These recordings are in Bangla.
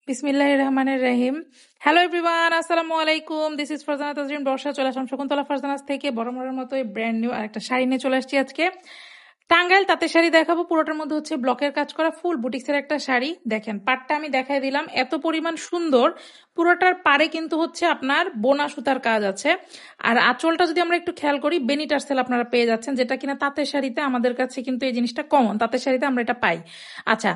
বিসমিল্লাহির রহমানির রহিম। হ্যালো এভরিওয়ান, আসসালামু আলাইকুম। দিস ইজ ফারজানা তাজরিন বর্ষা। চলে আসলাম শকুন্তলা ফারজানাস থেকে বড়মার মতো ব্র্যান্ড নিউ আরেকটা শাড়ি নিয়ে চলে আসছি আজকে। টাঙ্গাইল তাঁতের শাড়ি দেখাবো। পুরোটার মধ্যে হচ্ছে ব্লকের কাজ করা ফুল বুটিক্সের একটা শাড়ি। দেখেন পাড়টা আমি দেখাই দিলাম, এত পরিমাণ সুন্দর। পুরোটার পাড়ে কিন্তু হচ্ছে আপনার বোনা সুতার কাজ আছে। আর আঁচলটা যদি আমরা একটু খেয়াল করি, বেনি টার্সেল আপনারা পেয়ে যাচ্ছেন, যেটা কিনা তাঁতের শাড়িতে আমাদের কাছে কিন্তু এই জিনিসটা কমন, তাঁতের শাড়িতে আমরা এটা পাই। আচ্ছা,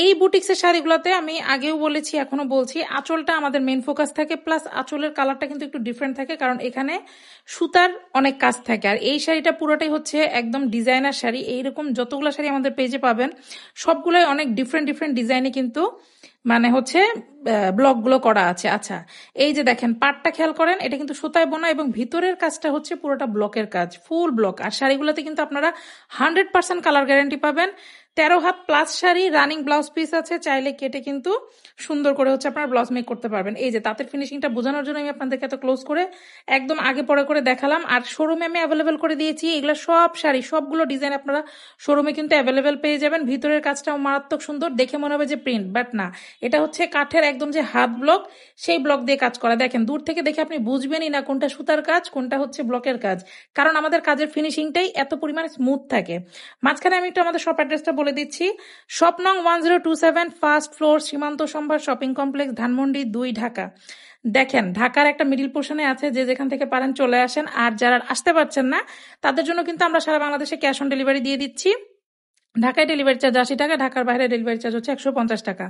এই বুটিক্সের শাড়িগুলোতে আমি আগেও বলেছি, এখনো বলছি, আঁচলটা আমাদের মেন ফোকাস থাকে, প্লাস আঁচলের কালারটা কিন্তু একটু ডিফারেন্ট থাকে, কারণ এখানে সুতার অনেক কাজ থাকে। আর এই শাড়িটা পুরোটাই হচ্ছে একদম ডিজাইনার শাড়ি। এইরকম যতগুলো শাড়ি আমাদের পেজে পাবেন সবগুলোই অনেক ডিফারেন্ট ডিফারেন্ট ডিজাইনে কিন্তু মানে হচ্ছে ব্লকগুলো করা আছে। আচ্ছা, এই যে দেখেন পাটটা খেয়াল করেন, এটা কিন্তু সুতায় বোনা এবং ভিতরের কাজটা হচ্ছে পুরোটা ব্লকের কাজ, ফুল ব্লক। আর শাড়িগুলোতে কিন্তু আপনারা 100% কালার গ্যারান্টি পাবেন। 13 had plus sari, running blouse piece আছে, চাইলে কেটে কিন্তু সুন্দর করে হচ্ছে আপনারা ব্লাউজ মেক করতে পারবেন। এই যে তাঁতের ফিনিশিংটা বোঝানোর জন্য আমি আপনাদেরকে এত ক্লোজ করে একদম আগে পরে করে দেখালাম। আর শোরুমে আমি অ্যাভেলেবেল করে দিয়েছি এগুলো সব শাড়ি, সবগুলো ডিজাইন আপনারা শোরুমে কিন্তু অ্যাভেলেবেল পেয়ে যাবেন। ভিতরের কাজটাও মারাত্মক সুন্দর, দেখে মনে হবে যে প্রিন্ট, বাট না, এটা হচ্ছে কাঠের একদম যে হাত ব্লক, সেই ব্লক দিয়ে কাজ করা। দেখেন দূর থেকে দেখে আপনি বুঝবেনই না কোনটা সুতার কাজ কোনটা হচ্ছে ব্লকের কাজ, কারণ আমাদের কাজের ফিনিশিংটাই এত পরিমাণে স্মুথ থাকে। মাঝখানে আমি একটু আমাদের শপ অ্যাড্রেসটা বলে দিচ্ছি। শপ নং 1027, ফার্স্ট ফ্লোর, সীমান্ত সম্ভার শপিং কমপ্লেক্স, ধানমন্ডি 2, ঢাকা। দেখেন ঢাকার একটা মিডিল পোর্শনে আছে, যে যেখান থেকে পারেন চলে আসেন। আর যারা আসতে পারছেন না তাদের জন্য কিন্তু আমরা সারা বাংলাদেশে ক্যাশ অন ডেলিভারি দিয়ে দিচ্ছি। ঢাকায় ডেলিভারি চার্জ 80 টাকা, ঢাকার বাইরে ডেলিভারি চার্জ হচ্ছে 150 টাকা।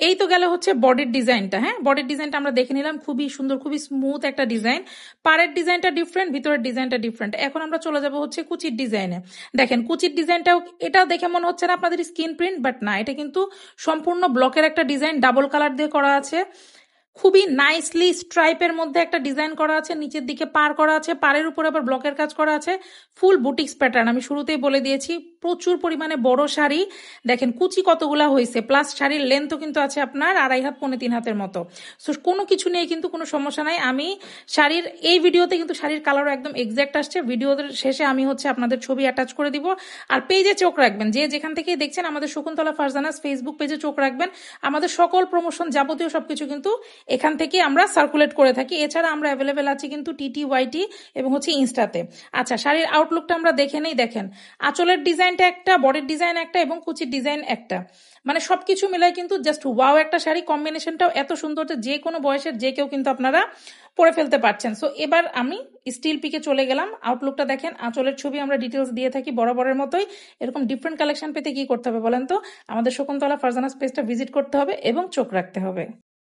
এই তো গেল হচ্ছে বডির ডিজাইনটা। হ্যাঁ, বডির ডিজাইনটা আমরা দেখে নিলাম, খুবই সুন্দর, খুবই স্মুথ একটা ডিজাইন। পাড়ের ডিজাইনটা ডিফারেন্ট, ভিতরের ডিজাইনটা ডিফারেন্ট। এখন আমরা চলে যাব হচ্ছে কুচির ডিজাইনে। দেখেন কুচির ডিজাইনটাও, এটা দেখে মনে হচ্ছে না আপনাদের স্কিন প্রিন্ট, বাট না, এটা কিন্তু সম্পূর্ণ ব্লকের একটা ডিজাইন, ডাবল কালার দিয়ে করা আছে। খুবই নাইসলি স্ট্রাইপের মধ্যে একটা ডিজাইন করা আছে, নিচের দিকে পার করা আছে, পাড়ের উপর আবার ব্লকের কাজ করা আছে। ফুল বুটিক্স প্যাটার্ন, আমি শুরুতেই বলে দিয়েছি, প্রচুর পরিমাণে বড় শাড়ি। দেখেন কুচি কতগুলা হয়েছে, প্লাস শাড়ির লেন্থও কিন্তু আছে আপনার 2.5 হাত, 3.25 হাতের মতো। সো কোনো কিছু নিয়ে কিন্তু কোনো সমস্যা নাই। আমি শাড়ির এই ভিডিওতে কিন্তু শাড়ির কালারও একদম এক্সাক্ট আসছে। ভিডিওর শেষে আমি হচ্ছে আপনাদের ছবি অ্যাটাচ করে দিব। আর পেজে চোখ রাখবেন, যে যেখান থেকে দেখছেন আমাদের শকুন্তলা ফারজানাস ফেসবুক পেজে চোখ রাখবেন। আমাদের সকল প্রমোশন যাবতীয় সবকিছু কিন্তু এখান থেকে আমরা সার্কুলেট করে থাকি। এছাড়া আমরা অ্যাভেলেবেল আছি কিন্তু টিটি, ওয়াইটি এবং হচ্ছে ইনস্টাতে। আচ্ছা, শাড়ির আউটলুকটা আমরা দেখে নেই। দেখেন আঁচলের ডিজাইনটা একটা, বডির ডিজাইন একটা এবং কুচির ডিজাইন একটা, মানে সবকিছু মিলাই কিন্তু জাস্ট ওয়াও একটা শাড়ি। কম্বিনেশনটাও এত সুন্দর যে কোনো বয়সের যে কেউ কিন্তু আপনারা পরে ফেলতে পারছেন। সো এবার আমি স্টিল পিকে চলে গেলাম। আউটলুকটা দেখেন, আঁচলের ছবি আমরা ডিটেলস দিয়ে থাকি বরাবরের মতোই। এরকম ডিফারেন্ট কালেকশন পেতে কি করতে হবে বলেন তো? আমাদের শকুন্তলা ফারজানাস পেজটা ভিজিট করতে হবে এবং চোখ রাখতে হবে।